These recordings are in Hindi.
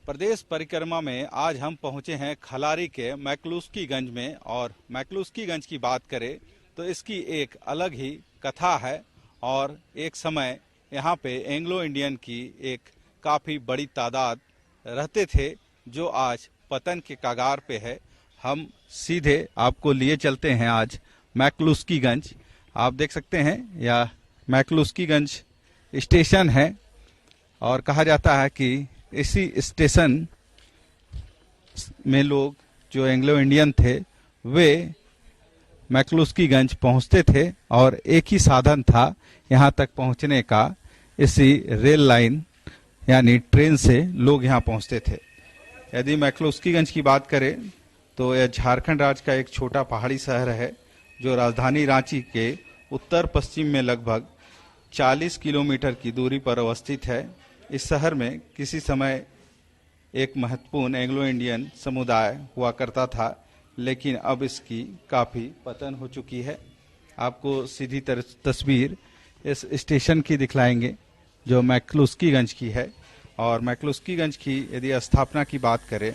प्रदेश परिक्रमा में आज हम पहुंचे हैं खलारी के मैक्लुस्कीगंज में। और मैक्लुस्कीगंज की बात करें तो इसकी एक अलग ही कथा है। और एक समय यहाँ पे एंग्लो इंडियन की एक काफ़ी बड़ी तादाद रहते थे, जो आज पतन के कगार पे है। हम सीधे आपको लिए चलते हैं आज मैक्लुस्कीगंज। आप देख सकते हैं यह मैक्लुस्कीगंज स्टेशन है और कहा जाता है कि इसी स्टेशन में लोग जो एंग्लो इंडियन थे वे मैक्लुस्कीगंज पहुंचते थे और एक ही साधन था यहां तक पहुंचने का, इसी रेल लाइन यानी ट्रेन से लोग यहां पहुंचते थे। यदि मैक्लुस्कीगंज की बात करें तो यह झारखंड राज्य का एक छोटा पहाड़ी शहर है जो राजधानी रांची के उत्तर पश्चिम में लगभग 40 किलोमीटर की दूरी पर अवस्थित है। इस शहर में किसी समय एक महत्वपूर्ण एंग्लो इंडियन समुदाय हुआ करता था, लेकिन अब इसकी काफ़ी पतन हो चुकी है। आपको सीधी तस्वीर इस स्टेशन की दिखलाएंगे जो मैक्लुस्कीगंज की है। और मैक्लुस्कीगंज की यदि स्थापना की बात करें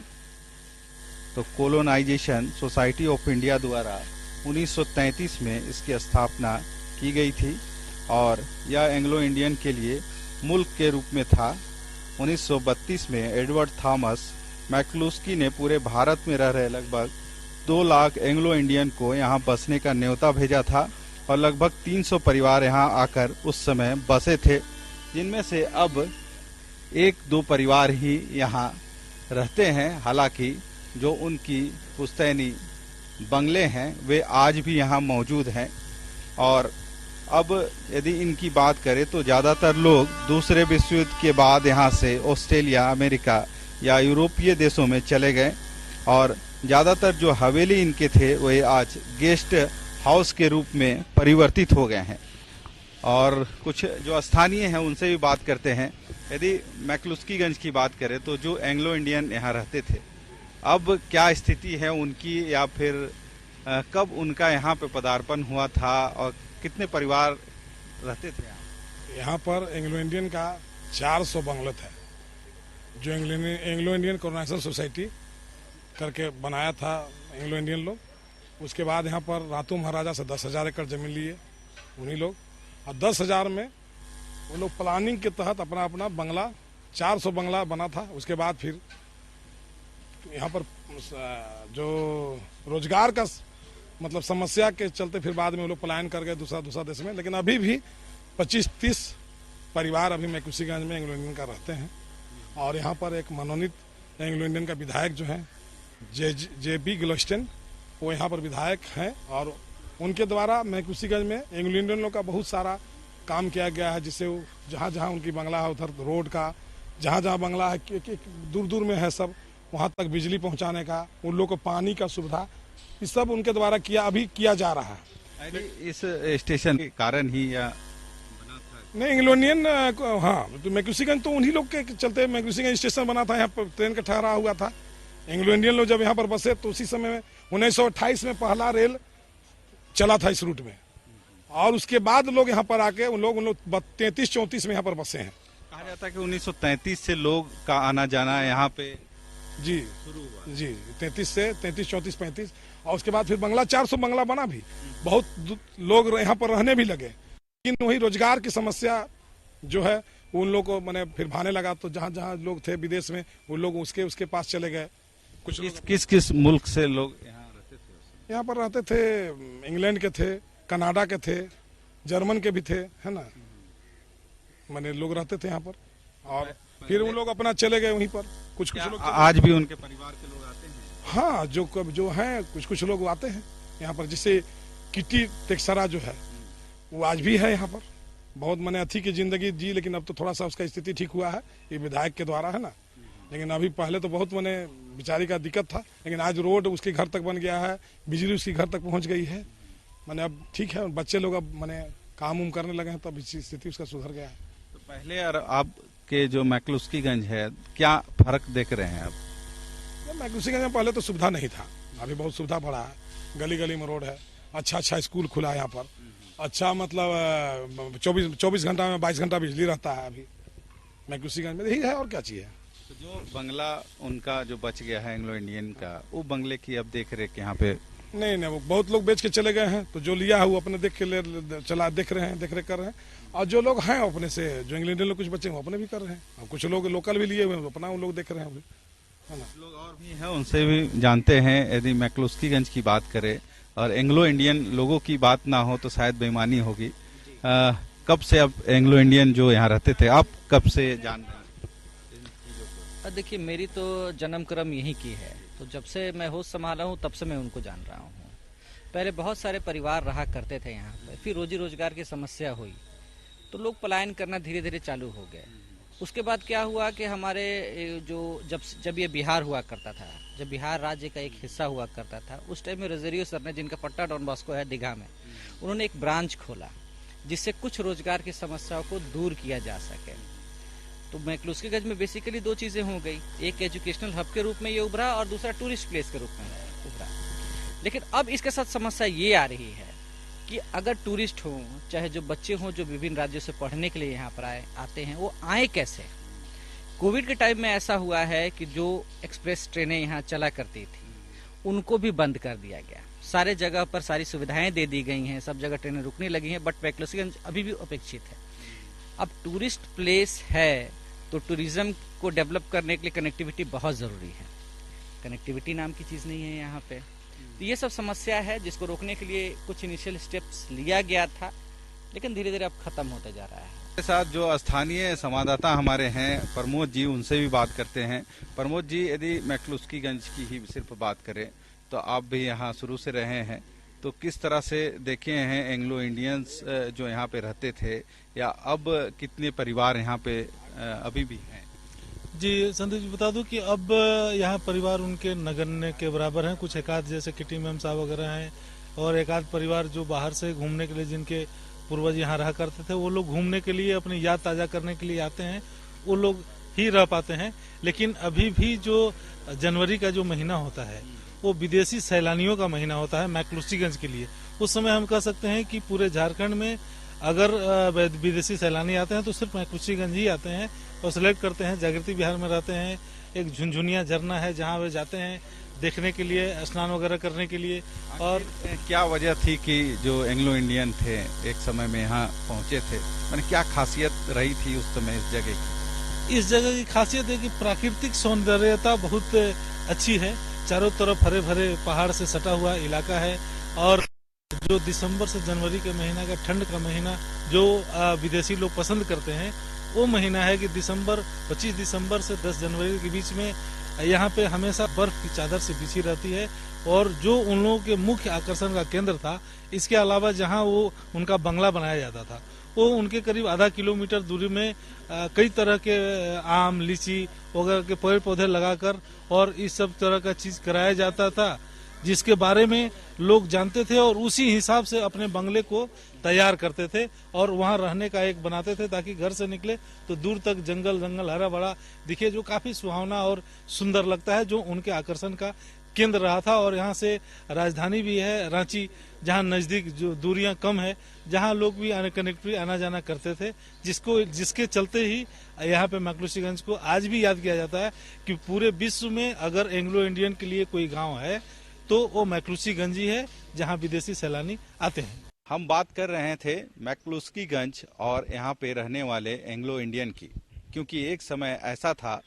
तो कोलोनाइजेशन सोसाइटी ऑफ इंडिया द्वारा 1933 में इसकी स्थापना की गई थी और यह एंग्लो इंडियन के लिए मुल्क के रूप में था। 1932 में एडवर्ड थॉमस मैक्लुस्की ने पूरे भारत में रह रहे लगभग 2 लाख एंग्लो इंडियन को यहाँ बसने का न्योता भेजा था और लगभग 300 परिवार यहाँ आकर उस समय बसे थे, जिनमें से अब 1-2 परिवार ही यहाँ रहते हैं। हालांकि जो उनकी पुश्तैनी बंगले हैं वे आज भी यहाँ मौजूद हैं। और अब यदि इनकी बात करें तो ज़्यादातर लोग दूसरे विश्व युद्ध के बाद यहाँ से ऑस्ट्रेलिया, अमेरिका या यूरोपीय देशों में चले गए और ज़्यादातर जो हवेली इनके थे वे आज गेस्ट हाउस के रूप में परिवर्तित हो गए हैं। और कुछ जो स्थानीय हैं उनसे भी बात करते हैं। यदि मैक्लुस्कीगंज की बात करें तो जो एंग्लो इंडियन यहाँ रहते थे अब क्या स्थिति है उनकी, या फिर कब उनका यहाँ पे पदार्पण हुआ था और कितने परिवार रहते थे यहाँ पर एंग्लो इंडियन का 400 बंगले थे जो एंग्लो इंडियन कोलोनाइजेशन सोसाइटी करके बनाया था एंग्लो इंडियन लोग। उसके बाद यहाँ पर रातू महाराजा से 10,000 एकड़ जमीन लिए उन्हीं लोग, और 10,000 में वो लोग प्लानिंग के तहत अपना अपना बंगला 400 बंगला बना था। उसके बाद फिर यहाँ पर जो रोजगार का मतलब समस्या के चलते फिर बाद में वो लोग पलायन कर गए दूसरा देश में। लेकिन अभी भी 25-30 परिवार अभी मैक्लुस्कीगंज में एंग्लो इंडियन का रहते हैं। और यहाँ पर एक मनोनीत एंग्लो इंडियन का विधायक जो हैं जे.बी. ग्लोस्टन, वो यहाँ पर विधायक हैं और उनके द्वारा मैक्लुस्कीगंज में एंग्लो इंडियन लोग का बहुत सारा काम किया गया है, जिससे वो जहाँ जहाँ उनकी बंगला है उधर रोड का, जहाँ जहाँ बंगला है दूर दूर में है सब, वहाँ तक बिजली पहुँचाने का, उन लोग को पानी का सुविधा, ये सब उनके द्वारा अभी किया जा रहा है। इस स्टेशन के कारण ही या नहीं एंग्लो इंडियन, हाँ तो मैक्लुस्कीगंज तो उन्हीं लोग के चलते मैक्लुस्कीगंज स्टेशन बना था। यहाँ पर ट्रेन का ठहरा हुआ था। एंग्लो इंडियन लोग जब यहाँ पर बसे तो उसी समय में 1928 में पहला रेल चला था इस रूट में, और उसके बाद लोग यहाँ पर आके उन लोग 33-34 में यहाँ पर बसे हैं। कहा जाता है कि 1933 से लोग का आना जाना यहाँ पे जी शुरू हुआ जी, 33 से 33, 34, 35, और उसके बाद फिर बंगला 400 बंगला बना भी, बहुत लोग यहाँ पर रहने भी लगे। लेकिन वही रोजगार की समस्या जो है उन लोग को मैंने फिर भाने लगा, तो जहाँ जहाँ लोग थे विदेश में वो लोग उसके पास चले गए। कुछ किस मुल्क से लोग यहाँ रहते थे? यहाँ पर रहते थे, इंग्लैंड के थे, कनाडा के थे, जर्मन के भी थे, है ना, मैंने लोग रहते थे यहाँ पर। और फिर वो लोग अपना चले गए वहीं पर। कुछ लोग आज भी उनके परिवार के लोग आते हैं? हाँ, जो हैं कुछ लोग आते हैं यहाँ पर। जैसे किटी टेक्सरा जो है वो आज भी है यहाँ पर। बहुत मैंने अच्छी की जिंदगी जी, लेकिन अब तो थोड़ा सा उसका स्थिति ठीक हुआ है, ये विधायक के द्वारा है ना। लेकिन अभी पहले तो बहुत मैंने बेचारी का दिक्कत था, लेकिन आज रोड उसके घर तक बन गया है, बिजली उसके घर तक पहुँच गई है। मैंने अब ठीक है, बच्चे लोग अब मैंने काम उम करने लगे हैं, तो अब स्थिति उसका सुधर गया है। तो पहले और अब के जो मैक्लुस्कीगंज है क्या फर्क देख रहे हैं अब? मैक्लुस्कीगंज में पहले तो सुविधा नहीं था, अभी बहुत सुविधा बढ़ा है। गली गली में रोड है, अच्छा स्कूल खुला है यहाँ पर, अच्छा मतलब 24 घंटा में 22 घंटा बिजली रहता है अभी मैक्लुस्कीगंज में। यही है और क्या चाहिए। तो जो बंगला उनका जो बच गया है एंग्लो इंडियन का, वो बंगले की अब देख रेख यहाँ पे नहीं नहीं, वो बहुत लोग बेच के चले गए हैं, तो जो लिया है वो अपने देख के चला देख रहे हैं, देख रेख कर रहे हैं। और जो लोग हैं अपने से, जो इंग्लैंड लोग कुछ बच्चे हैं वो अपने भी कर रहे हैं, और कुछ लोग लोकल भी लिए हुए हैं, अपना उन लोग देख रहे हैं अभी, है ना। लोग और भी हैं, उनसे भी जानते हैं। यदि मैक्लुस्कीगंज की बात करें और एंग्लो इंडियन लोगों की बात ना हो तो शायद बेईमानी होगी। कब से अब एंग्लो इंडियन जो यहाँ रहते थे, आप कब से जान रहे हैं इन चीजों को? देखिए, मेरी तो जन्म क्रम यहीं की है, तो जब से मैं होश संभाला हूँ तब से मैं उनको जान रहा हूँ। पहले बहुत सारे परिवार रहा करते थे यहाँ पर, फिर रोजी रोजगार की समस्या हुई तो लोग पलायन करना धीरे धीरे चालू हो गए। उसके बाद क्या हुआ कि हमारे जो जब ये बिहार हुआ करता था, जब बिहार राज्य का एक हिस्सा हुआ करता था, उस टाइम में रोजेरियो सर ने, जिनका पट्टा डॉन बॉस्को है दीघा में, उन्होंने एक ब्रांच खोला जिससे कुछ रोजगार की समस्याओं को दूर किया जा सके। तो मैक्लुस्कीगंज में बेसिकली दो चीजें हो गई, एक एजुकेशनल हब के रूप में ये उभरा और दूसरा टूरिस्ट प्लेस के रूप में उभरा। लेकिन अब इसके साथ समस्या ये आ रही है कि अगर टूरिस्ट हो, चाहे जो बच्चे हों जो विभिन्न राज्यों से पढ़ने के लिए यहाँ पर आते हैं, वो आए कैसे? कोविड के टाइम में ऐसा हुआ है कि जो एक्सप्रेस ट्रेनें यहाँ चला करती थी उनको भी बंद कर दिया गया। सारे जगह पर सारी सुविधाएं दे दी गई हैं, सब जगह ट्रेनें रुकने लगी हैं, बट मैक्लुस्कीगंज अभी भी अपेक्षित है। अब टूरिस्ट प्लेस है तो टूरिज्म को डेवलप करने के लिए कनेक्टिविटी बहुत जरूरी है। कनेक्टिविटी नाम की चीज नहीं है यहाँ पे, तो ये सब समस्या है जिसको रोकने के लिए कुछ इनिशियल स्टेप्स लिया गया था, लेकिन धीरे धीरे अब खत्म होते जा रहा है। हमारे साथ जो स्थानीय संवाददाता हमारे हैं प्रमोद जी, उनसे भी बात करते हैं। प्रमोद जी, यदि मैक्लुस्कीगंज की ही सिर्फ बात करें तो आप भी यहाँ शुरू से रहे हैं, तो किस तरह से देखे हैं एंग्लो इंडियंस जो यहाँ पे रहते थे, या अब कितने परिवार यहाँ पे अभी भी हैं? जी संदीप जी, बता दूं कि अब यहाँ परिवार उनके नगण्य के बराबर हैं। कुछ एकाध जैसे किटी मैम साहब वगैरह हैं, और एकाध परिवार जो बाहर से घूमने के लिए, जिनके पूर्वज यहाँ रहा करते थे, वो लोग घूमने के लिए अपनी याद ताजा करने के लिए आते हैं, वो लोग ही रह पाते हैं। लेकिन अभी भी जो जनवरी का जो महीना होता है वो विदेशी सैलानियों का महीना होता है मैक्लुस्कीगंज के लिए। उस समय हम कह सकते हैं कि पूरे झारखंड में अगर विदेशी सैलानी आते हैं तो सिर्फ मैक्लुस्कीगंज ही आते हैं और सेलेक्ट करते हैं। जागृति विहार में रहते हैं, एक झुनझुनिया झरना है जहाँ वे जाते हैं देखने के लिए, स्नान वगैरह करने के लिए। और क्या वजह थी कि जो एंग्लो इंडियन थे एक समय में यहाँ पहुँचे थे, मैंने क्या खासियत रही थी उस समय इस जगह की? इस जगह की खासियत है कि प्राकृतिक सौंदर्यता बहुत अच्छी है। चारों तरफ हरे भरे पहाड़ से सटा हुआ इलाका है, और जो दिसंबर से जनवरी के महीना का ठंड का महीना जो विदेशी लोग पसंद करते हैं, वो महीना है कि 25 दिसंबर से 10 जनवरी के बीच में यहाँ पे हमेशा बर्फ की चादर से बिछी रहती है। और जो उन लोगों के मुख्य आकर्षण का केंद्र था, इसके अलावा जहाँ वो उनका बंगला बनाया जाता था, वो उनके करीब आधा किलोमीटर दूरी में कई तरह के आम, लीची वगैरह के पेड़ पौधे लगाकर और इस सब तरह का चीज कराया जाता था, जिसके बारे में लोग जानते थे और उसी हिसाब से अपने बंगले को तैयार करते थे और वहां रहने का एक बनाते थे, ताकि घर से निकले तो दूर तक जंगल जंगल हरा भरा दिखे, जो काफी सुहावना और सुंदर लगता है, जो उनके आकर्षण का केंद्र रहा था। और यहाँ से राजधानी भी है रांची, जहाँ नजदीक जो दूरियां कम है, जहाँ लोग भी कनेक्टिविटी आना जाना करते थे, जिसके चलते ही यहाँ पे मैक्लुस्कीगंज को आज भी याद किया जाता है कि पूरे विश्व में अगर एंग्लो इंडियन के लिए कोई गांव है तो वो मैक्लुस्कीगंज ही है, जहाँ विदेशी सैलानी आते हैं। हम बात कर रहे थे मैक्लुस्कीगंज और यहाँ पे रहने वाले एंग्लो इंडियन की, क्योंकि एक समय ऐसा था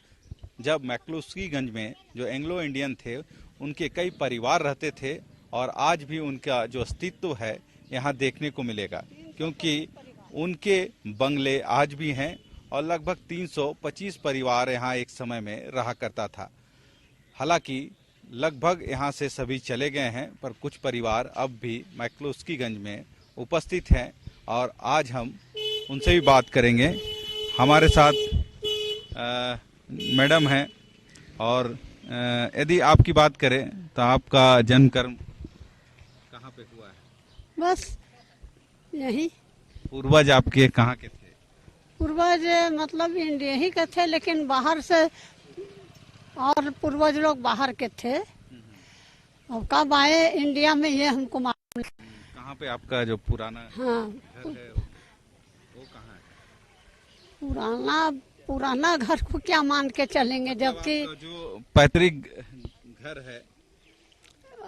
जब मैक्लुस्कीगंज में जो एंग्लो इंडियन थे उनके कई परिवार रहते थे, और आज भी उनका जो अस्तित्व है यहाँ देखने को मिलेगा, क्योंकि उनके बंगले आज भी हैं और लगभग 325 परिवार यहाँ एक समय में रहा करता था। हालांकि लगभग यहाँ से सभी चले गए हैं, पर कुछ परिवार अब भी मैक्लुस्कीगंज में उपस्थित हैं और आज हम उनसे भी बात करेंगे। हमारे साथ मैडम हैं, और यदि आपकी बात करें तो आपका जन्म कर्म कहाँ पे हुआ है? बस यही। पूर्वज आपके कहाँ के थे? पूर्वज मतलब इंडिया ही के थे, लेकिन बाहर से और पूर्वज लोग बाहर के थे, और कब आए इंडिया में ये हमको मालूम नहीं। कहाँ पे आपका जो पुराना हाँ, घर है वो कहाँ है? पुराना पुराना घर को क्या मान के चलेंगे, जबकि आपका जो पैतृक घर है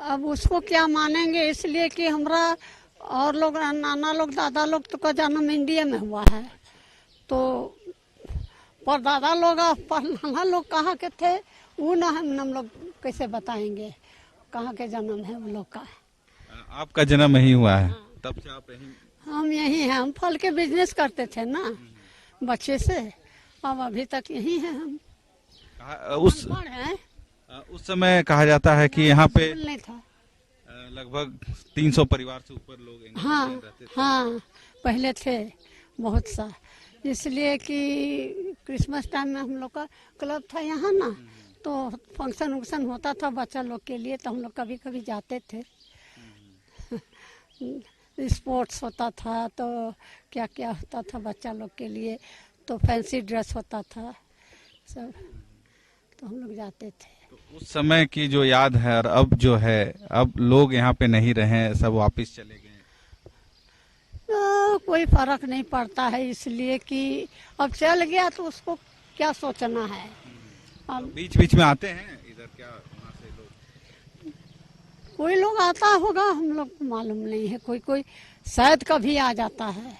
अब उसको क्या मानेंगे, इसलिए कि हमारा और लोग नाना लोग दादा लोग तो का जन्म इंडिया में हुआ है, तो पर दादा लोग और पर नाना लोग कहाँ के थे वो ना हम लोग कैसे बताएंगे कहाँ के जन्म है वो लोग का। आपका जन्म यही हुआ है, तब से आप यहीं? हम यही हैं, हम फल के बिजनेस करते थे ना बच्चे से, अब अभी तक यही हैं हम। उस अनपढ़ हैं, उस समय कहा जाता है कि यहाँ पे स्कूल नहीं था। लगभग 300 परिवार से ऊपर लोग एंग्लो हाँ इंडियन रहते थे। हाँ पहले थे बहुत सा, इसलिए कि क्रिसमस टाइम में हम लोग का क्लब था यहाँ ना, तो फंक्शन वंक्शन होता था बच्चा लोग के लिए, तो हम लोग कभी कभी जाते थे। स्पोर्ट्स होता था तो क्या क्या होता था बच्चा लोग के लिए, तो फैंसी ड्रेस होता था सब, तो हम लोग जाते थे। तो उस समय की जो याद है और अब जो है, अब लोग यहाँ पे नहीं रहे, सब वापस चले गए। तो कोई फर्क नहीं पड़ता है, इसलिए कि अब चल गया तो उसको क्या सोचना है। अब बीच बीच में आते हैं इधर क्या वहाँ से लोग? कोई लोग आता होगा, हम लोग को मालूम नहीं है, कोई कोई शायद कभी आ जाता है।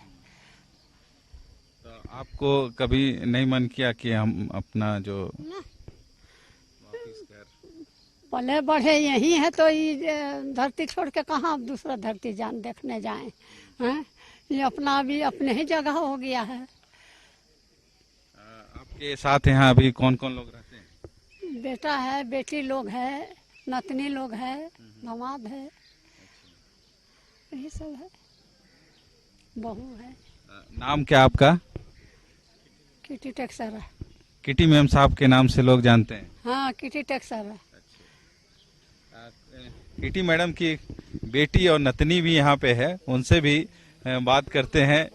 तो आपको कभी नहीं मन किया कि हम अपना जो ना वापिस घर? पले बढ़े यही है तो ये धरती छोड़ के कहाँ अब दूसरा धरती जान देखने जाएं हैं, ये अपना अभी अपने ही जगह हो गया है। आपके साथ यहाँ अभी कौन कौन लोग रहते हैं? बेटा है, बेटी लोग है, नतनी लोग है, दामाद है, यही सब है, बहू है। नाम क्या आपका? किटी टेक्सर है। किटी मैम साहब के नाम से लोग जानते हैं। हाँ किटी टेक्सर है। किटी मैडम की बेटी और नतनी भी यहाँ पे है, उनसे भी बात करते हैं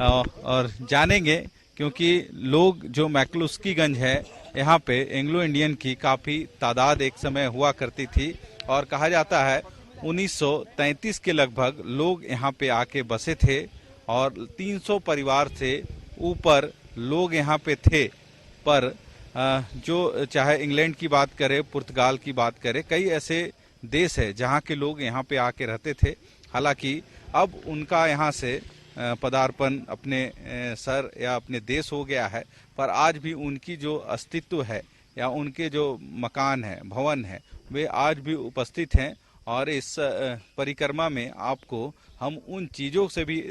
और जानेंगे, क्योंकि लोग जो मैक्लुस्कीगंज है यहाँ पे एंग्लो इंडियन की काफी तादाद एक समय हुआ करती थी, और कहा जाता है 1933 के लगभग लोग यहाँ पे आके बसे थे, और 300 परिवार से ऊपर लोग यहाँ पे थे। पर जो चाहे इंग्लैंड की बात करें, पुर्तगाल की बात करें, कई ऐसे देश है जहाँ के लोग यहाँ पे आके रहते थे। हालांकि अब उनका यहाँ से पदार्पण अपने सर या अपने देश हो गया है, पर आज भी उनकी जो अस्तित्व है या उनके जो मकान है, भवन है, वे आज भी उपस्थित हैं। और इस परिक्रमा में आपको हम उन चीज़ों से भी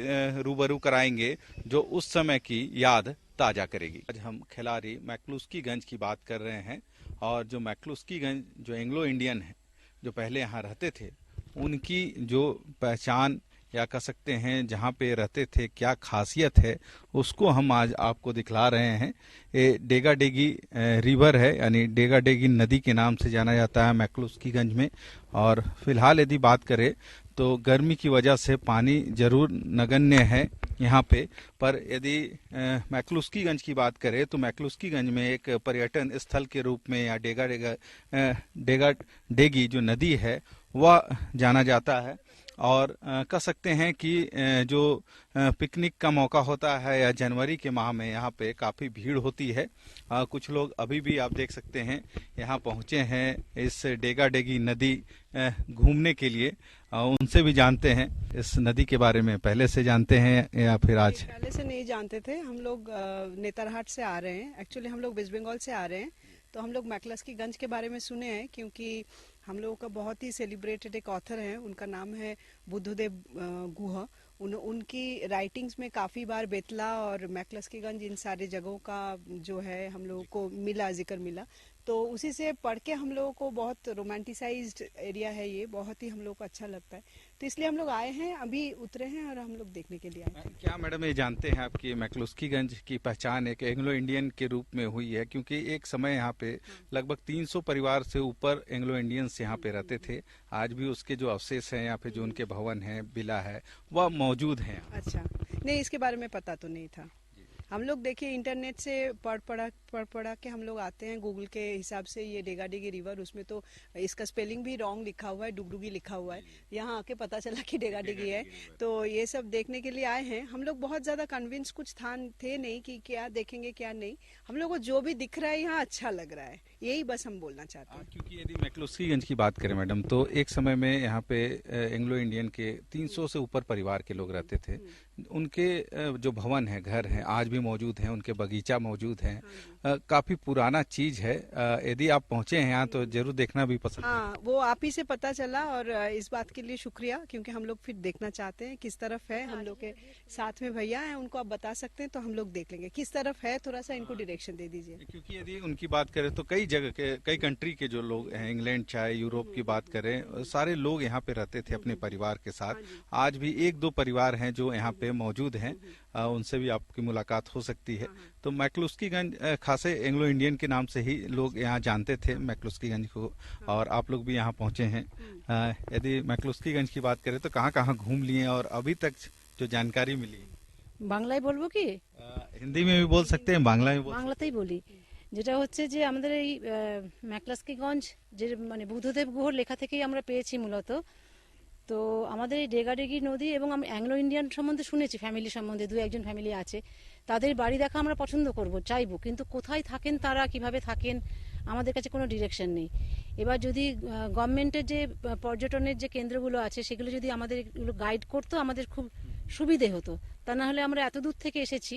रूबरू कराएंगे जो उस समय की याद ताज़ा करेगी। आज हम खिलाड़ी मैक्लुस्कीगंज की बात कर रहे हैं, और जो मैक्लुस्कीगंज जो एंग्लो इंडियन है जो पहले यहाँ रहते थे, उनकी जो पहचान या कह सकते हैं जहाँ पे रहते थे क्या खासियत है, उसको हम आज आपको दिखला रहे हैं। ये डेगा डेगी रिवर है, यानी डेगा डेगी नदी के नाम से जाना जाता है मैक्लुस्कीगंज में। और फिलहाल यदि बात करें तो गर्मी की वजह से पानी जरूर नगण्य है यहाँ पे, पर यदि मैक्लुस्कीगंज की बात करें तो मैक्लुस्कीगंज में एक पर्यटन स्थल के रूप में या डेगा डेगी जो नदी है वह जाना जाता है। और कह सकते हैं कि जो पिकनिक का मौका होता है या जनवरी के माह में यहाँ पे काफ़ी भीड़ होती है। कुछ लोग अभी भी आप देख सकते हैं यहाँ पहुँचे हैं इस डेगा डेगी नदी घूमने के लिए। उनसे भी जानते हैं इस नदी के बारे में, पहले से जानते हैं या फिर आज? पहले से नहीं जानते थे, हम लोग नेतरहाट से आ रहे हैं, एक्चुअली हम लोग वेस्ट बंगाल से आ रहे हैं, तो हम लोग मैक्लुस्कीगंज के बारे में सुने हैं, क्योंकि हम लोगों का बहुत ही सेलिब्रेटेड एक ऑथर है, उनका नाम है बुद्धदेव गुहा। उनकी राइटिंग्स में काफ़ी बार बेतला और मैक्लुस्कीगंज इन सारे जगहों का जो है हम लोगों को जिक्र मिला, तो उसी से पढ़ के हम लोगों को बहुत रोमांटिसाइज्ड एरिया है ये, बहुत ही हम लोगों को अच्छा लगता है, तो इसलिए हम लोग आए हैं, अभी उतरे हैं और हम लोग देखने के लिए आए हैं। क्या मैडम ये जानते हैं आपकी मैक्लुस्कीगंज की पहचान एक एंग्लो इंडियन के रूप में हुई है? क्योंकि एक समय यहाँ पे लगभग 300 परिवार से ऊपर एंग्लो इंडियंस यहाँ पे रहते थे, आज भी उसके जो अवशेष हैं या फिर जो उनके भवन हैं, बिला है, वह मौजूद हैं। अच्छा, नहीं इसके बारे में पता तो नहीं था। हम लोग देखिए इंटरनेट से पढ़ पढ़ के हम लोग आते हैं गूगल के हिसाब से, ये डेगा डेगी रिवर, उसमें तो इसका स्पेलिंग भी रॉन्ग लिखा हुआ है, डुगडुगी लिखा हुआ है। यहाँ आके पता चला कि डेगा डेगी है। तो ये सब देखने के लिए आए हैं। हम लोग बहुत ज़्यादा कन्विंस कुछ थे नहीं कि क्या देखेंगे क्या नहीं। हम लोग को जो भी दिख रहा है यहाँ अच्छा लग रहा है, यही बस हम बोलना चाहते हैं। क्योंकि यदि मैक्लुस्कीगंज की बात करें मैडम, तो एक समय में यहाँ पे एंग्लो इंडियन के 300 से ऊपर परिवार के लोग रहते थे। उनके जो भवन है, घर हैं, आज भी मौजूद हैं, उनके बगीचा मौजूद हैं। काफी पुराना चीज है। यदि आप पहुंचे हैं यहाँ तो जरूर देखना भी पसंद। हाँ, वो आप ही से पता चला और इस बात के लिए शुक्रिया, क्योंकि हम लोग फिर देखना चाहते हैं किस तरफ है। हम लोग के साथ में भैया हैं, उनको आप बता सकते हैं तो हम लोग देख लेंगे किस तरफ है। थोड़ा सा इनको डायरेक्शन दे दीजिए। क्योंकि यदि उनकी बात करें तो कई जगह के, कई कंट्री के जो लोग हैं, इंग्लैंड चाहे यूरोप की बात करें, सारे लोग यहाँ पे रहते थे अपने परिवार के साथ। आज भी एक दो परिवार हैं जो यहाँ पे मौजूद हैं, उनसे भी आपकी मुलाकात हो सकती है। तो मैक्लुस्कीगंज खासे एंग्लो इंडियन के नाम से ही लोग यहाँ जानते थे मैक्लुस्कीगंज को, और आप लोग भी यहाँ पहुंचे हैं। यदि मैक्लुस्कीगंज की बात करें तो कहाँ कहाँ घूम लिए और अभी तक जो जानकारी मिली? বাংলায় বলবো কি? हिंदी में भी बोल सकते हैं, बांग्ला में बोल। বাংলাতেই বলি। যেটা হচ্ছে যে আমাদের এই ম্যাকলাস্কিগঞ্জ যে মানে বুদ্ধদেব গুহর লেখা থেকেই আমরা পেয়েছি মূলত। তো আমাদের এই ডেগাডেগি নদী এবং আমি অ্যাংলো ইন্ডিয়ান সম্বন্ধে শুনেছি, ফ্যামিলি সম্বন্ধে দু একজন ফ্যামিলি আছে, তাদের বাড়ি দেখা আমরা পছন্দ করব, চাইবো, কিন্তু কোথায় থাকেন তারা, কিভাবে থাকেন, আমাদের কাছে কোনো ডিরেকশন নেই। এবার যদি গভর্নমেন্টের যে পর্যটনের যে কেন্দ্রগুলো আছে সেগুলো যদি আমাদের এগুলো গাইড করতো আমাদের খুব সুবিধে হতো। তা না হলে আমরা এত দূর থেকে এসেছি,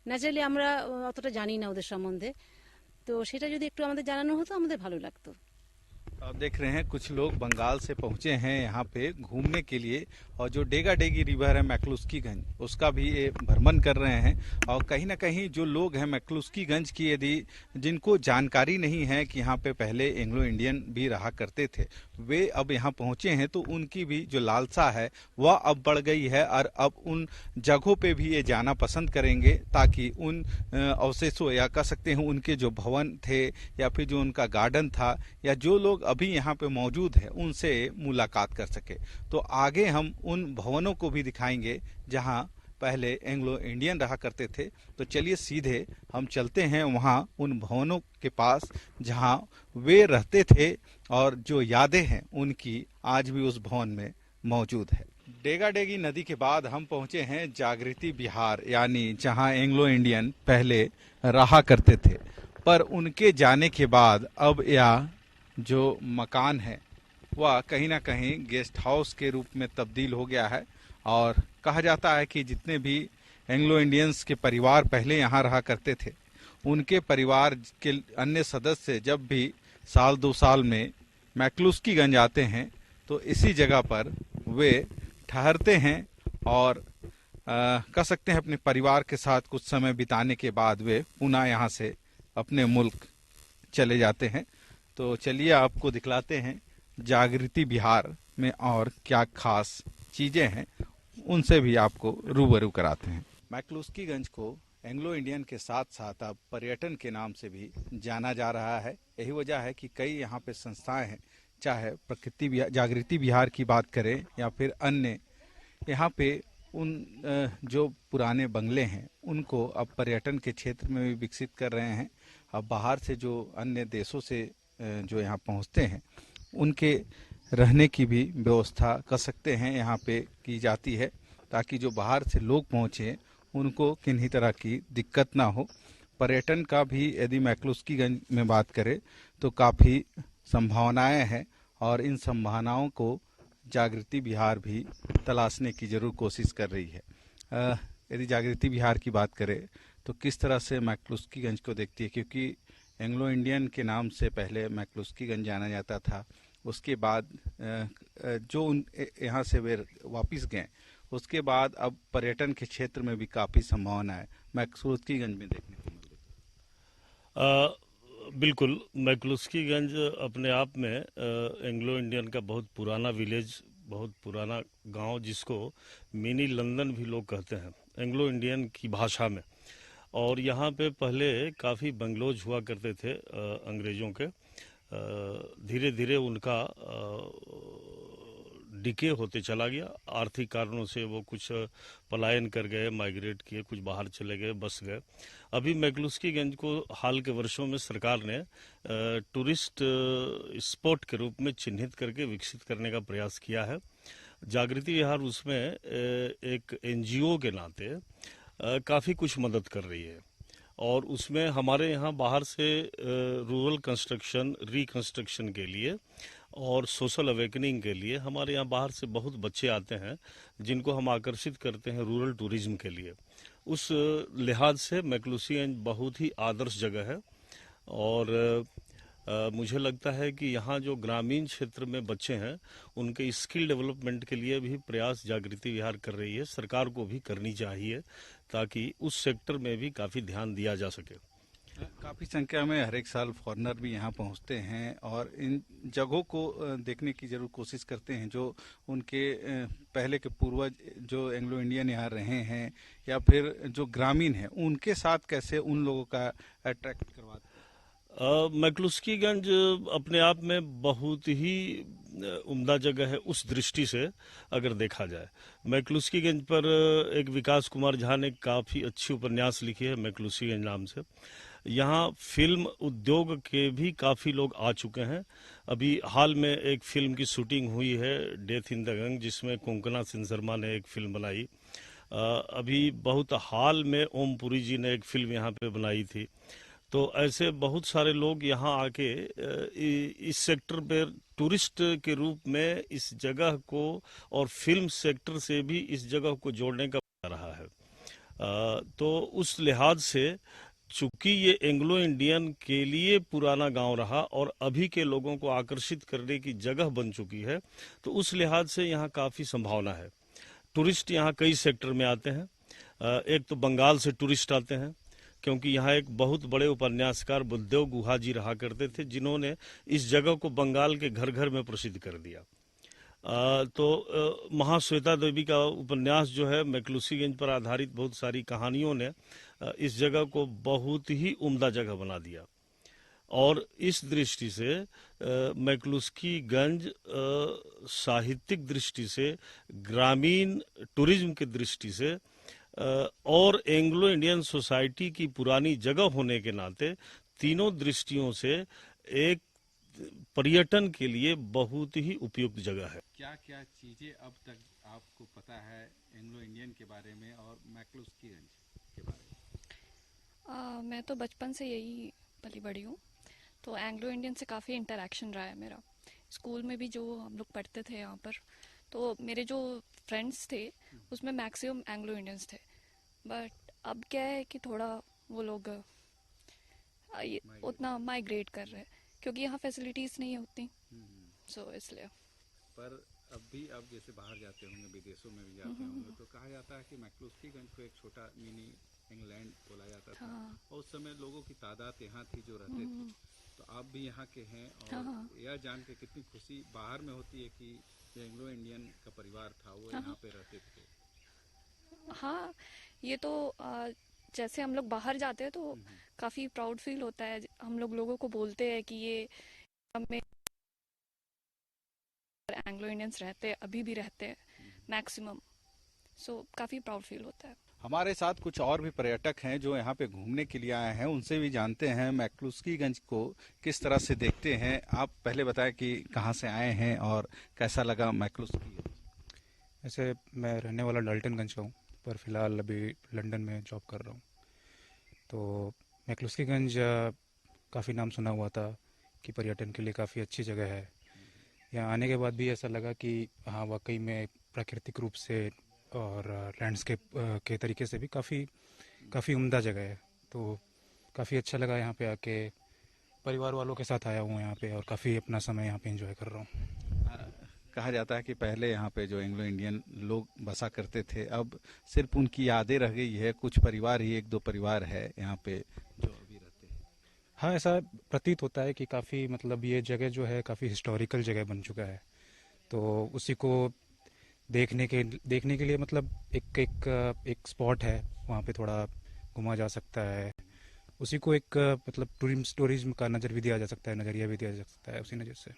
ন্যাচারালি আমরা অতটা জানি না ওদের সম্বন্ধে। তো সেটা যদি একটু আমাদের জানানো হতো আমাদের ভালো লাগতো। आप देख रहे हैं कुछ लोग बंगाल से पहुंचे हैं यहाँ पे घूमने के लिए, और जो डेगा डेगी रिवर है मैक्लुस्कीगंज, उसका भी ये भ्रमण कर रहे हैं। और कहीं ना कहीं जो लोग हैं मैक्लुस्कीगंज की, यदि जिनको जानकारी नहीं है कि यहाँ पे पहले एंग्लो इंडियन भी रहा करते थे, वे अब यहाँ पहुंचे हैं तो उनकी भी जो लालसा है वह अब बढ़ गई है, और अब उन जगहों पे भी ये जाना पसंद करेंगे ताकि उन अवशेषों, या कह सकते हैं उनके जो भवन थे या फिर जो उनका गार्डन था, या जो लोग अभी यहाँ पे मौजूद है उनसे मुलाकात कर सके। तो आगे हम उन भवनों को भी दिखाएंगे जहाँ पहले एंग्लो इंडियन रहा करते थे। तो चलिए सीधे हम चलते हैं वहाँ उन भवनों के पास जहाँ वे रहते थे, और जो यादें हैं उनकी आज भी उस भवन में मौजूद है। डेगा डेगी नदी के बाद हम पहुंचे हैं जागृति विहार, यानी जहाँ एंग्लो इंडियन पहले रहा करते थे, पर उनके जाने के बाद अब यह जो मकान है वह कहीं ना कहीं गेस्ट हाउस के रूप में तब्दील हो गया है। और कहा जाता है कि जितने भी एंग्लो इंडियंस के परिवार पहले यहाँ रहा करते थे, उनके परिवार के अन्य सदस्य जब भी साल 2 साल में मैक्लुस्कीगंज आते हैं तो इसी जगह पर वे ठहरते हैं, और कह सकते हैं अपने परिवार के साथ कुछ समय बिताने के बाद वे पुनः यहाँ से अपने मुल्क चले जाते हैं। तो चलिए आपको दिखलाते हैं जागृति विहार में और क्या खास चीजें हैं, उनसे भी आपको रूबरू कराते हैं। मैक्लुस्कीगंज को एंग्लो इंडियन के साथ साथ अब पर्यटन के नाम से भी जाना जा रहा है। यही वजह है कि कई यहाँ पे संस्थाएं हैं, चाहे प्रकृति जागृति विहार की बात करें या फिर अन्य, यहाँ पे उन जो पुराने बंगले हैं उनको अब पर्यटन के क्षेत्र में भी विकसित कर रहे हैं। अब बाहर से जो अन्य देशों से जो यहाँ पहुँचते हैं उनके रहने की भी व्यवस्था कर सकते हैं यहाँ पे की जाती है, ताकि जो बाहर से लोग पहुँचे उनको किन्हीं तरह की दिक्कत ना हो। पर्यटन का भी यदि मैक्लुस्कीगंज में बात करें तो काफ़ी संभावनाएं हैं, और इन संभावनाओं को जागृति विहार भी तलाशने की जरूर कोशिश कर रही है। यदि जागृति विहार की बात करें तो किस तरह से मैक्लुस्कीगंज को देखती है, क्योंकि एंग्लो इंडियन के नाम से पहले मैक्लुस्कीगंज जाना जाता था, उसके बाद जो यहाँ से वे वापस गए, उसके बाद अब पर्यटन के क्षेत्र में भी काफ़ी संभावना है मैक्लुस्कीगंज में देखने को मिल रही। बिल्कुल, मैक्लुस्कीगंज अपने आप में एंग्लो इंडियन का बहुत पुराना विलेज, बहुत पुराना गांव, जिसको मिनी लंदन भी लोग कहते हैं एंग्लो इंडियन की भाषा में। और यहाँ पे पहले काफ़ी बंगलोज हुआ करते थे अंग्रेज़ों के। धीरे धीरे उनका डिके होते चला गया। आर्थिक कारणों से वो कुछ पलायन कर गए, माइग्रेट किए, कुछ बाहर चले गए, बस गए। अभी मैक्लुस्कीगंज को हाल के वर्षों में सरकार ने टूरिस्ट स्पॉट के रूप में चिन्हित करके विकसित करने का प्रयास किया है। जागृति विहार उसमें एक एनजीओ के नाते काफ़ी कुछ मदद कर रही है और उसमें हमारे यहाँ बाहर से रूरल कंस्ट्रक्शन, रिकंस्ट्रक्शन के लिए और सोशल अवेकनिंग के लिए हमारे यहाँ बाहर से बहुत बच्चे आते हैं जिनको हम आकर्षित करते हैं रूरल टूरिज्म के लिए। उस लिहाज से मैक्लुस्कीगंज बहुत ही आदर्श जगह है और मुझे लगता है कि यहाँ जो ग्रामीण क्षेत्र में बच्चे हैं उनके स्किल डेवलपमेंट के लिए भी प्रयास जागृति विहार कर रही है। सरकार को भी करनी चाहिए ताकि उस सेक्टर में भी काफ़ी ध्यान दिया जा सके। काफ़ी संख्या में हर एक साल फॉरेनर भी यहाँ पहुँचते हैं और इन जगहों को देखने की जरूर कोशिश करते हैं जो उनके पहले के पूर्वज जो एंग्लो इंडियन यहाँ रहे हैं या फिर जो ग्रामीण हैं उनके साथ कैसे उन लोगों का अट्रैक्ट करवाते हैं। मैक्लुस्कीगंज अपने आप में बहुत ही उम्दा जगह है उस दृष्टि से अगर देखा जाए। मैक्लुस्कीगंज पर एक विकास कुमार झा ने काफ़ी अच्छी उपन्यास लिखी है मैक्लुस्कीगंज नाम से। यहाँ फिल्म उद्योग के भी काफ़ी लोग आ चुके हैं। अभी हाल में एक फिल्म की शूटिंग हुई है डेथ इन द गंग, जिसमें कोंकणा सिंह शर्मा ने एक फिल्म बनाई। अभी बहुत हाल में ओम पुरी जी ने एक फिल्म यहाँ पे बनाई थी। तो ऐसे बहुत सारे लोग यहाँ आके इस सेक्टर पर टूरिस्ट के रूप में इस जगह को और फिल्म सेक्टर से भी इस जगह को जोड़ने का रहा है। तो उस लिहाज से चूंकि ये एंग्लो इंडियन के लिए पुराना गांव रहा और अभी के लोगों को आकर्षित करने की जगह बन चुकी है, तो उस लिहाज से यहाँ काफ़ी संभावना है। टूरिस्ट यहाँ कई सेक्टर में आते हैं। एक तो बंगाल से टूरिस्ट आते हैं क्योंकि यहाँ एक बहुत बड़े उपन्यासकार बुद्धदेव गुहा जी रहा करते थे जिन्होंने इस जगह को बंगाल के घर घर में प्रसिद्ध कर दिया। तो महाश्वेता देवी का उपन्यास जो है मैक्लुस्कीगंज पर आधारित बहुत सारी कहानियों ने इस जगह को बहुत ही उम्दा जगह बना दिया और इस दृष्टि से मैक्लुस्कीगंज साहित्यिक दृष्टि से, ग्रामीण टूरिज्म की दृष्टि से और एंग्लो इंडियन सोसाइटी की पुरानी जगह होने के नाते तीनों दृष्टियों से एक पर्यटन के लिए बहुत ही उपयुक्त जगह है। क्या क्या चीजें अब तक आपको पता है एंग्लो इंडियन के बारे में और मैक्लुस्कीगंज के बारे में? मैं तो बचपन से यही पली बड़ी हूँ, तो एंग्लो इंडियन से काफ़ी इंटरेक्शन रहा है मेरा। स्कूल में भी जो हम लोग पढ़ते थे यहाँ पर, तो मेरे जो फ्रेंड्स थे उसमें मैक्सिमम एंग्लो इंडियंस थे। बट अब क्या है कि थोड़ा वो लोग उतना माइग्रेट कर रहे हैं क्योंकि यहाँ फैसिलिटीज़ नहीं है उतनी, सो इसलिए। पर अब भी आप जैसे बाहर जाते होंगे, विदेशों में भी जाते होंगे, तो कहा जाता है कि मैक्लुस्कीगंज को एक छोटा मिनी इंग्लैंड बोला जाता था। और उस समय लोगों की तादाद यहाँ थी जो रहते थे, तो आप भी यहाँ के हैं और यह जान के कितनी खुशी बाहर में होती है कि जो एंग्लो इंडियन का परिवार था वो यहाँ पे रहते थे। हाँ, ये तो जैसे हम लोग बाहर जाते हैं तो काफ़ी प्राउड फील होता है। हम लोग लोगों को बोलते हैं कि ये हमें एंग्लो इंडियंस रहते हैं, अभी भी रहते हैं मैक्सिमम, सो काफ़ी प्राउड फील होता है। हमारे साथ कुछ और भी पर्यटक हैं जो यहाँ पे घूमने के लिए आए हैं, उनसे भी जानते हैं मैक्लुस्कीगंज को किस तरह से देखते हैं। आप पहले बताएं कि कहाँ से आए हैं और कैसा लगा मैक्लुस्कीगंज। ऐसे मैं रहने वाला डाल्टनगंज का हूँ, पर फिलहाल अभी लंदन में जॉब कर रहा हूँ। तो मैक्लुस्कीगंज काफ़ी नाम सुना हुआ था कि पर्यटन के लिए काफ़ी अच्छी जगह है। यहाँ आने के बाद भी ऐसा लगा कि हाँ वाकई में प्राकृतिक रूप से और लैंडस्केप के तरीके से भी काफ़ी उम्दा जगह है। तो काफ़ी अच्छा लगा यहाँ पे आके। परिवार वालों के साथ आया हूँ यहाँ पे और काफ़ी अपना समय यहाँ पे एंजॉय कर रहा हूँ। कहा जाता है कि पहले यहाँ पे जो एंग्लो इंडियन लोग बसा करते थे, अब सिर्फ उनकी यादें रह गई है। कुछ परिवार ही, एक दो परिवार है यहाँ पे जो अभी रहते हैं। हाँ, ऐसा प्रतीत होता है कि काफ़ी मतलब ये जगह जो है काफ़ी हिस्टोरिकल जगह बन चुका है। तो उसी को देखने के लिए मतलब एक स्पॉट है, वहाँ पे थोड़ा घूमा जा सकता है। उसी को एक मतलब टूरिज्म का नज़र भी दिया जा सकता है, नज़रिया भी दिया जा सकता है उसी नज़र से।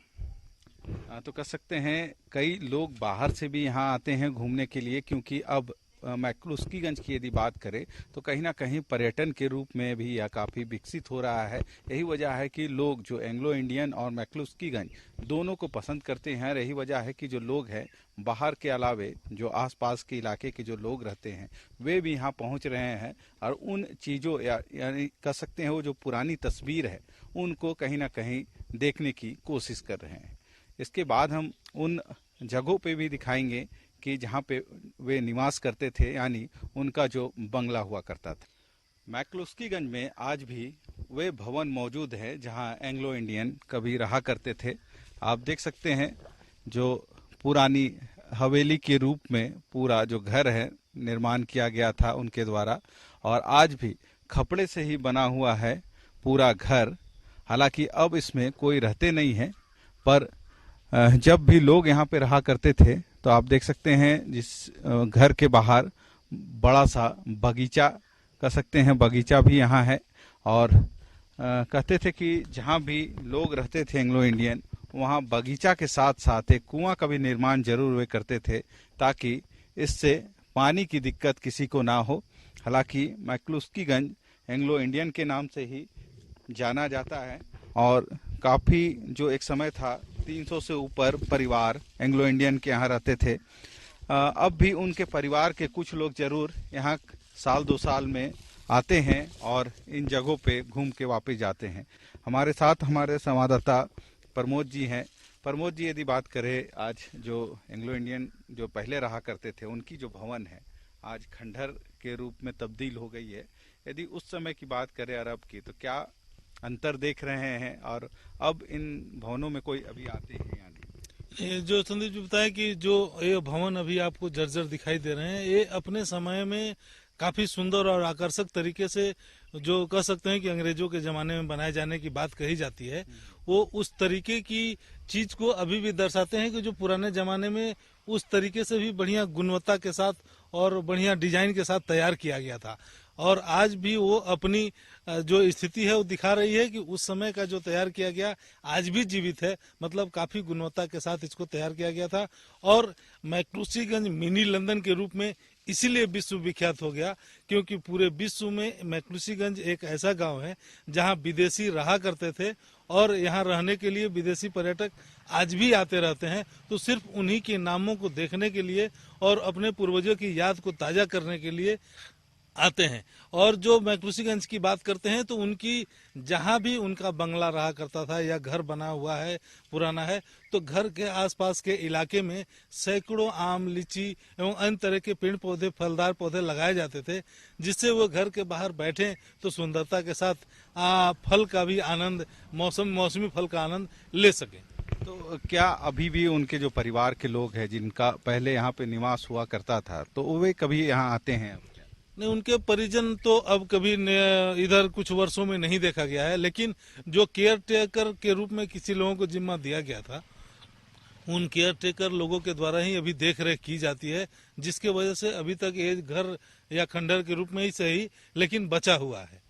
तो कह सकते हैं कई लोग बाहर से भी यहाँ आते हैं घूमने के लिए, क्योंकि अब मैक्लुस्कीगंज की यदि बात करें तो कहीं ना कहीं पर्यटन के रूप में भी यह काफ़ी विकसित हो रहा है। यही वजह है कि लोग जो एंग्लो इंडियन और मैक्लुस्कीगंज दोनों को पसंद करते हैं। यही वजह है कि जो लोग हैं बाहर के अलावे जो आसपास के इलाके के जो लोग रहते हैं वे भी यहाँ पहुँच रहे हैं और उन चीज़ों यानी कह सकते हैं वो जो पुरानी तस्वीर है उनको कहीं ना कहीं देखने की कोशिश कर रहे हैं। इसके बाद हम उन जगहों पे भी दिखाएंगे कि जहाँ पे वे निवास करते थे, यानी उनका जो बंगला हुआ करता था। मैक्लुस्कीगंज में आज भी वे भवन मौजूद है जहाँ एंग्लो इंडियन कभी रहा करते थे। आप देख सकते हैं जो पुरानी हवेली के रूप में पूरा जो घर है निर्माण किया गया था उनके द्वारा, और आज भी खपड़े से ही बना हुआ है पूरा घर। हालांकि अब इसमें कोई रहते नहीं है, पर जब भी लोग यहाँ पे रहा करते थे तो आप देख सकते हैं जिस घर के बाहर बड़ा सा बगीचा कह सकते हैं, बगीचा भी यहाँ है। और कहते थे कि जहाँ भी लोग रहते थे एंग्लो इंडियन वहाँ बगीचा के साथ साथ एक कुआं का भी निर्माण जरूर वे करते थे ताकि इससे पानी की दिक्कत किसी को ना हो। हालांकि मैक्लुस्कीगंज एंग्लो इंडियन के नाम से ही जाना जाता है और काफ़ी जो एक समय था 300 से ऊपर परिवार एंग्लो इंडियन के यहाँ रहते थे। अब भी उनके परिवार के कुछ लोग जरूर यहाँ साल 2 साल में आते हैं और इन जगहों पे घूम के वापस जाते हैं। हमारे साथ हमारे संवाददाता प्रमोद जी हैं। प्रमोद जी, यदि बात करें आज जो एंग्लो इंडियन जो पहले रहा करते थे उनकी जो भवन है आज खंडहर के रूप में तब्दील हो गई है, यदि उस समय की बात करें अरब की तो क्या अंतर देख रहे हैं और अब इन भवनों में कोई अभी आते हैं या नहीं? ये जो संदीप जी बताया कि जो ये भवन अभी आपको जर्जर दिखाई दे रहे हैं, ये अपने समय में काफी सुंदर और आकर्षक तरीके से जो कह सकते हैं कि अंग्रेजों के जमाने में बनाए जाने की बात कही जाती है, वो उस तरीके की चीज को अभी भी दर्शाते हैं कि जो पुराने जमाने में उस तरीके से भी बढ़िया गुणवत्ता के साथ और बढ़िया डिजाइन के साथ तैयार किया गया था। और आज भी वो अपनी जो स्थिति है वो दिखा रही है कि उस समय का जो तैयार किया गया आज भी जीवित है, मतलब काफी गुणवत्ता के साथ इसको तैयार किया गया था। और मैक्लुस्कीगंज मिनी लंदन के रूप में इसीलिए विश्व विख्यात हो गया क्योंकि पूरे विश्व में मैक्लुस्कीगंज एक ऐसा गांव है जहां विदेशी रहा करते थे और यहां रहने के लिए विदेशी पर्यटक आज भी आते रहते हैं। तो सिर्फ उन्हीं के नामों को देखने के लिए और अपने पूर्वजों की याद को ताजा करने के लिए आते हैं। और जो मैक्लुस्कीगंज की बात करते हैं तो उनकी जहां भी उनका बंगला रहा करता था या घर बना हुआ है पुराना है, तो घर के आसपास के इलाके में सैकड़ों आम, लीची एवं अन्य तरह के पेड़ पौधे, फलदार पौधे लगाए जाते थे, जिससे वो घर के बाहर बैठे तो सुंदरता के साथ फल का भी आनंद, मौसमी फल का आनंद ले सके। तो क्या अभी भी उनके जो परिवार के लोग हैं जिनका पहले यहाँ पे निवास हुआ करता था तो वे कभी यहाँ आते हैं? नहीं, उनके परिजन तो अब कभी इधर कुछ वर्षों में नहीं देखा गया है, लेकिन जो केयर टेकर के रूप में किसी लोगों को जिम्मा दिया गया था उन केयर टेकर लोगों के द्वारा ही अभी देख रेख की जाती है, जिसके वजह से अभी तक ये घर या खंडहर के रूप में ही सही लेकिन बचा हुआ है।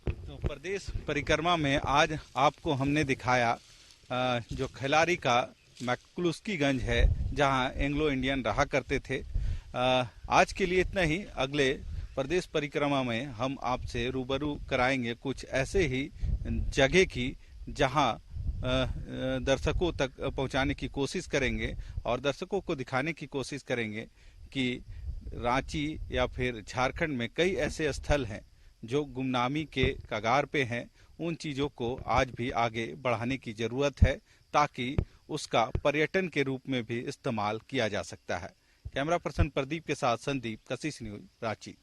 तो प्रदेश परिक्रमा में आज आपको हमने दिखाया जो खिलाड़ी का मैक्लुस्कीगंज है जहां एंग्लो इंडियन रहा करते थे। आज के लिए इतना ही। अगले प्रदेश परिक्रमा में हम आपसे रूबरू कराएंगे कुछ ऐसे ही जगह की जहां दर्शकों तक पहुंचाने की कोशिश करेंगे और दर्शकों को दिखाने की कोशिश करेंगे कि रांची या फिर झारखंड में कई ऐसे स्थल हैं जो गुमनामी के कगार पे हैं। उन चीज़ों को आज भी आगे बढ़ाने की ज़रूरत है ताकि उसका पर्यटन के रूप में भी इस्तेमाल किया जा सकता है। कैमरा पर्सन प्रदीप के साथ संदीप, कशिश न्यूज, रांची।